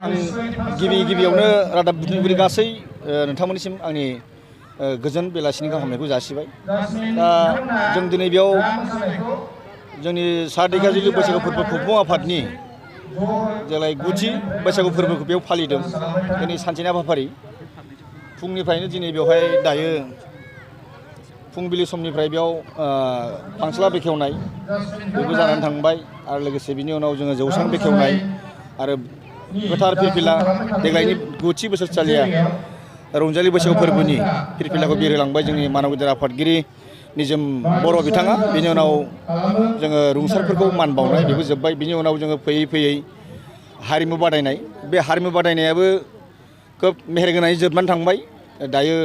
गिबियावनो रादाब बुथुमगिरि गासै नोंथांमोननिसिम आंनि गोजोन बेलासिनि गाहाम हामलायनायखौ जासिबाय। दा जों दिनै बेयाव जोंनि सा दैखाजुलि बैसागु फोरबो खुंफुं आफादनि जेलाय गुथि बैसागु फोरबोखौ बेयाव फालिदों। दिनै सानसेनि हाबाफारि फुंनिफ्रायनो दिनै बेवहाय दायो फुंबिलि समनिफ्राय बेयाव फांसला बेखेवनाय बेबो जानानै थांबाय आरो लोगोसे बिनि उनाव जोङो जौस्रां बेखेवनाय आरो गोथार फिरफिला देग्लायनि गुथि बोसोरसालिया रंजालि बैसागु फोरबोनि फिरफिलाखौ बिरहोलांबाय जोंनि मानव गेदेर आफादगिरि निजोम बर' बिथाङा। बिनि उनाव जोङो रुंसारफोरखौ मान बावनाय बेबो जोब्बाय। बिनि उनाव जोङो फैयै फैयै हारिमु बादायनाय, बे हारिमु बादायनायाबो खोब मेहेरगोनाङै जोबनानै थांबाय। दायो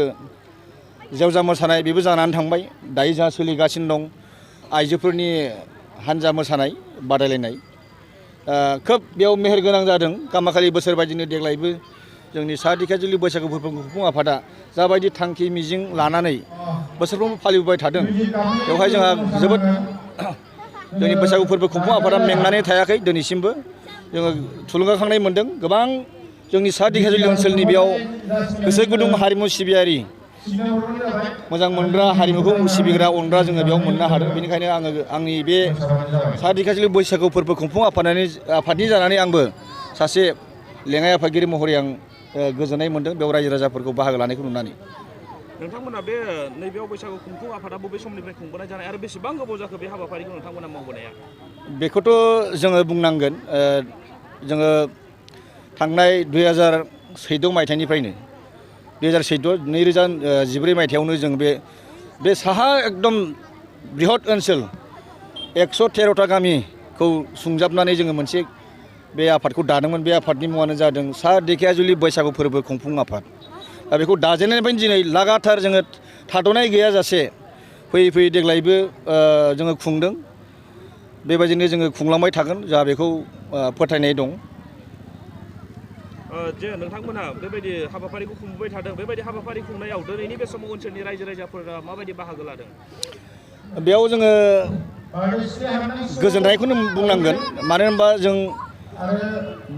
जेवजा मोसानाय बेबो जानानै थांबाय। दायो जोंहा सोलिगासिनो दं आइजोफोरनि हान्जा मोसानाय बादायलायनाय। खोब बेयाव मेहेरगोनां जादों। गामाखालि बोसोर बायदिनो देग्लायबो जोंनि सा दैखाजुलि बैसागु फोरबो खुंफुं आफादा जाबायदि थांखि मिजिं लानानै बोसोरफ्रोमबो फालिबोबाय थादों, बेवहाय जोंहा जोबोद जोंनि बैसागु फोरबो खुंफुं आफादा मेंनानै थायाखै। दिनैसिमबो जोङो थुलुंगाखांनाय मोन्दों। गोबां जोंनि सा दैखाजुलि ओनसोलनि बेयाव गोसो गुदुं हारिमु सिबियारि, मोजां मोनग्रा, हारिमुखौ सिबिग्रा, अनग्रा जोङो बेयाव मोननो हादों। बेनिखायनो आङो आंनि बे सा दैखाजुलि बैसागु फोरबो खुंफुं आफादनि जानानै आंबो सासे लेङाइ आफादगिरि महरै आं गोजोननाय मोन्दों बेयाव रायजो राजाफोरखौ बाहागो लानायखौ नुनानै। नोंथांमोना बे नैबेयाव बैसागु खुंफुं आफादा बबे समनिफ्राय खुंबोनाय जानाय आरो बेसेबां गोबाव जाखो बे हाबाफारिखौ नोंथांमोना मावबोनाया? बेखौथ' जोङो बुंनांगोन। जोङो थांनाय 2014 मायथाइनिफ्रायनो 2014 मायथाइयावनो जों बे साहा एकदम बृहत ओनसोल 113टा गामिखौ सुंजाबनानै जोङो मोनसे बे आफादखौ दादोंमोन। बे आफादनि मुङानो जादों सा दैखाजुलि बैसागु फोरबो खुंफुं आफाद। दा बेखौ दाजेननायनिफ्रायनो दिनै लागाथार जोङो थाद'नाय गैयाजासे फैयै फैयै देग्लायबो जोङो खुंदों। बेबायदिनो जोङो खुंलांबाय थागोन, जोंहा बेखौ फोथायनाय दं। जे नोंथांमोना बेबायदि हाबाफारिखौ खुंबाय थादों, बेबायदि हाबाफारि खुंनायाव दिनैनि बे समाव ओनसोलनि रायजो राजाफोरा माबायदि बाहागो लादों? बेयाव जोङो गोजोननायखौनो बुंनांगोन। मानो होनबा जों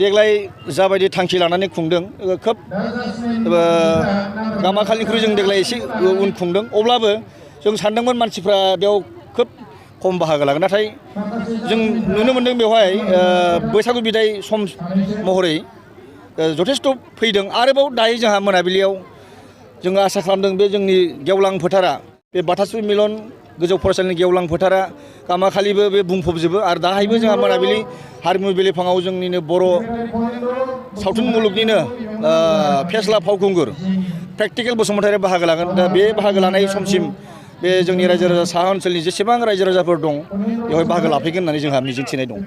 देग्लाय जाबायदि थांखि लानानै खुंदों, खोब गामाखालिनिख्रुइ जों देग्लाय एसे उन खुंदों। अब्लाबो जों सानदोंमोन मानसिफ्रा बेयाव खोब खम बाहागो लागोन, नाथाय जों नुनो मोन्दों बेवहाय बैसागु बिदाय सम महरै जथेस्थ' फैदों। आरोबाव दायो जोंहा मोनाबिलियाव जोङो आसा खालामदों बे जोंनि गेवलां फोथारा, बे बाथासुरि मिलन गोजौ फरायसालिनि गेवलां फोथारा गामाखालिबो बे बुंफबजोबो। आरो दाहायबो जोंहा मोनाबिलि हारिमु बिलिफाङाव जोंनिनो बर' सावथुन मुलुगनिनो फेस्ला फावखुंगुर प्रेक्टिकेल बसुमतारी बाहागो लागोन। दा बे बाहागो लानाय समसिम बे जोंनि रायजो राजा साहा ओनसोलनि जेसेबां रायजो राजाफोर दं बेवहाय बाहागो लाफैगोन होननानै जोंहा मिजिंथिनाय दं।